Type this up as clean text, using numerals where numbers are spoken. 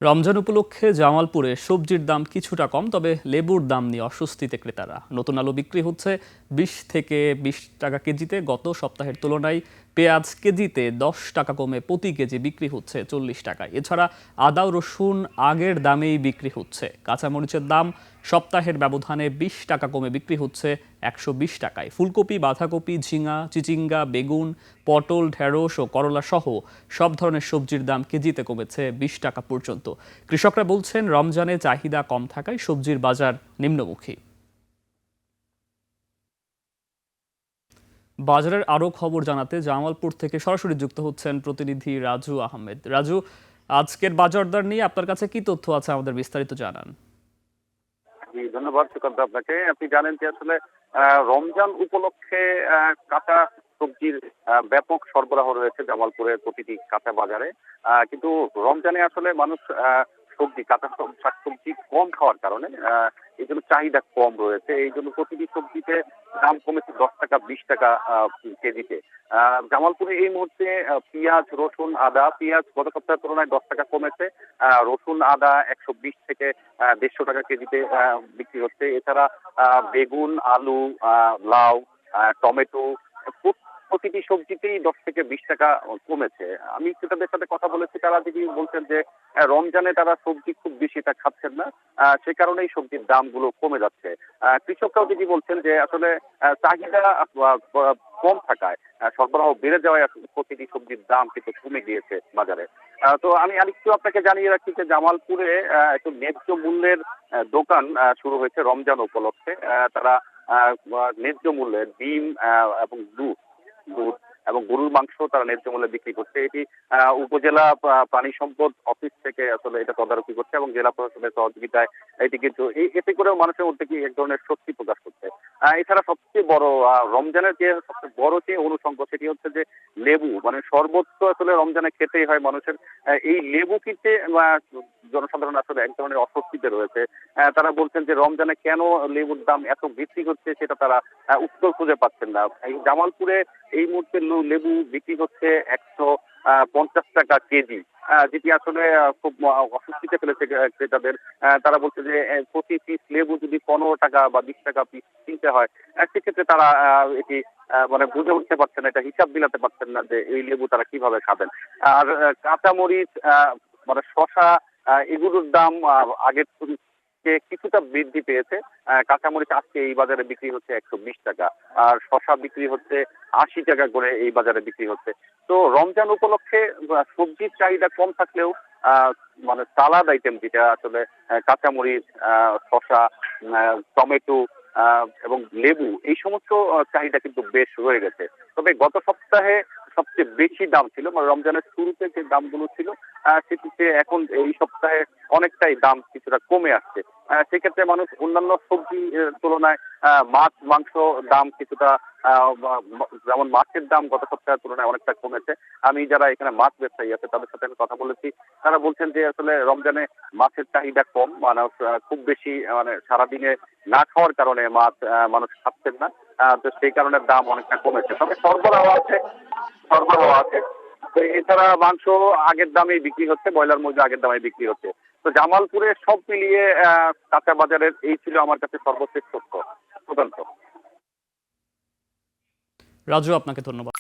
রমজান উপলক্ষে জামালপুরে সবজির দাম কিছুটা কম, তবে লেবুর দাম নিয়ে অস্বস্তিতে ক্রেতারা। নতুন আলু বিক্রি হচ্ছে 20 থেকে 20 টাকা কেজিতে। গত সপ্তাহের তুলনায় পেঁয়াজ কেজিতে 10 টাকা কমে প্রতি কেজি বিক্রি হচ্ছে 40 টাকায়। এছাড়া আদা ও রসুন আগের দামেই বিক্রি হচ্ছে। কাঁচামরিচের দাম সপ্তাহের ব্যবধানে 20 টাকা কমে বিক্রি হচ্ছে 120 টাকায়। ফুলকপি, বাঁধাকপি, ঝিঙা, চিচিঙ্গা, বেগুন, পটল, ঢেঁড়স ও করলা সহ সব ধরনের সবজির দাম কেজিতে কমেছে 20 টাকা পর্যন্ত। কৃষকরা বলছেন, রমজানে চাহিদা কম থাকায় সবজির বাজার নিম্নমুখী। বাজারের আরও খবর জানাতে জামালপুর থেকে সরাসরি যুক্ত হচ্ছেন প্রতিনিধি রাজু আহমেদ। রাজু, আজকের বাজার দর নিয়ে আপনার কাছে কি তথ্য আছে, আমাদের বিস্তারিত জানান। জি, ধন্যবাদ সুকান্ত আপনাকে। আপনি জানেন যে আসলে রমজান উপলক্ষে কাঁচা সবজির ব্যাপক সরবরাহ রয়েছে জামালপুরের প্রতিটি কাঁচা বাজারে। কিন্তু রমজানে আসলে মানুষ সবজি কাঁচা শাকসবজি কম খাওয়ার কারণে এই জন্য চাহিদা কম রয়েছে। এই জন্য প্রতিটি সবজিতে দাম কমেছে 10 টাকা 20 টাকা কেজিতে। জামালপুরে এই মুহূর্তে পেঁয়াজ, রসুন, আদা। পেঁয়াজ গত সপ্তাহের তুলনায় 10 টাকা কমেছে। রসুন, আদা 120 থেকে 150 টাকা কেজিতে বিক্রি হচ্ছে। এছাড়া বেগুন, আলু, লাউ, টমেটো প্রতিটি সবজিতেই 10 থেকে 20 টাকা কমেছে। আমি ক্রেতাদের সাথে কথা বলেছি, তারা যদি বলছেন যে রমজানে তারা সবজি খুব বেশি এটা খাচ্ছেন না, সে কারণেই সবজির দামগুলো কমে যাচ্ছে। কৃষকরাও যদি বলছেন যে আসলে চাহিদা কম থাকায় সরবরাহ বেড়ে যাওয়ায় আসলে প্রতিটি সবজির দাম কিন্তু কমে গিয়েছে বাজারে। তো আমি আরেকটু আপনাকে জানিয়ে রাখি যে জামালপুরে একটু ন্যায্য মূল্যের দোকান শুরু হয়েছে রমজান উপলক্ষে। তারা ন্যায্য মূল্যে ডিম এবং দুধ দুধ এবং গরুর মাংস তারা ন্যায্য মূল্যে বিক্রি করছে। এটি উপজেলা প্রাণী সম্পদ অফিস থেকে আসলে এটা তদারকি করছে এবং জেলা প্রশাসনের সহযোগিতায় এটি কিন্তু এতে করেও মানুষের মধ্যে কি এক ধরনের স্বস্তি প্রকাশ করছে। এছাড়া সবচেয়ে বড় রমজানের যে সবচেয়ে বড় যে অনুষঙ্গ সেটি হচ্ছে যে লেবু, মানে সর্বোচ্চ আসলে রমজানে খেতেই হয় মানুষের। এই লেবু কিনতে জনসাধারণ আসলে এক ধরনের অস্বস্তিতে রয়েছে। তারা বলছেন যে রমজানে কেন লেবুর দাম এত বৃদ্ধি হচ্ছে সেটা তারা উত্তর খুঁজে পাচ্ছেন না। এই জামালপুরে এই মুহূর্তে লেবু বিক্রি হচ্ছে 150 টাকা কেজি, যেটি আসলে খুব অস্বস্তিতে ফেলেছে ক্রেতাদের। তারা বলছে যে প্রতি পিস লেবু যদি 15 টাকা বা 20 টাকা পিস কিনতে হয়, সেক্ষেত্রে তারা এটি মানে বুঝে উঠতে পারছেন না, এটা হিসাব মিলাতে পারছেন না যে এই লেবু তারা কিভাবে খাবেন। আর কাঁচামরিচ, মানে শশা, এগুলোর দাম আগের কিছুটা বৃদ্ধি পেয়েছে। কাঁচামরিচ আজকে এই বাজারে বিক্রি হচ্ছে 120 টাকা, আর শশা বিক্রি হচ্ছে 80 টাকা করে এই বাজারে বিক্রি হচ্ছে। তো রমজান উপলক্ষে সবজির চাহিদা কম থাকলেও আহ মানে সালাদ আইটেম যেটা আসলে কাঁচামরিচ, শশা, টমেটো এবং লেবু, এই সমস্ত চাহিদা কিন্তু বেশ রয়ে গেছে। তবে গত সপ্তাহে সবচেয়ে বেশি দাম ছিল, মানে রমজানের শুরুতে যে দামগুলো ছিল সেটিতে এখন এই সপ্তাহে অনেকটাই দাম কিছুটা কমে আসছে। সেক্ষেত্রে মানুষ অন্যান্য সবজি তুলনায় মাছ মাংস দাম কিছুটা যেমন মাছের দাম গত সপ্তাহের তুলনায় অনেকটা কমেছে। আমি যারা এখানে মাছ ব্যবসায়ী আছে তাদের সাথে আমি কথা বলেছি, তারা বলছেন যে আসলে রমজানে মাছের চাহিদা কম, মানুষ খুব বেশি মানে সারাদিনে না খাওয়ার কারণে মাছ মানুষ খাচ্ছেন না। তো সেই কারণে দাম অনেকটা কমেছে, তবে সরবরাহ আছে। তো এছাড়া মাংস আগের দামেই বিক্রি হচ্ছে, ব্রয়লার মুরগি আগের দামে বিক্রি হচ্ছে। তো জামালপুরে সব মিলিয়ে কাঁচা বাজারের এই ছিল আমার কাছে সর্বশেষ তথ্য। সুকান্ত। রাজু, আপনাকে ধন্যবাদ।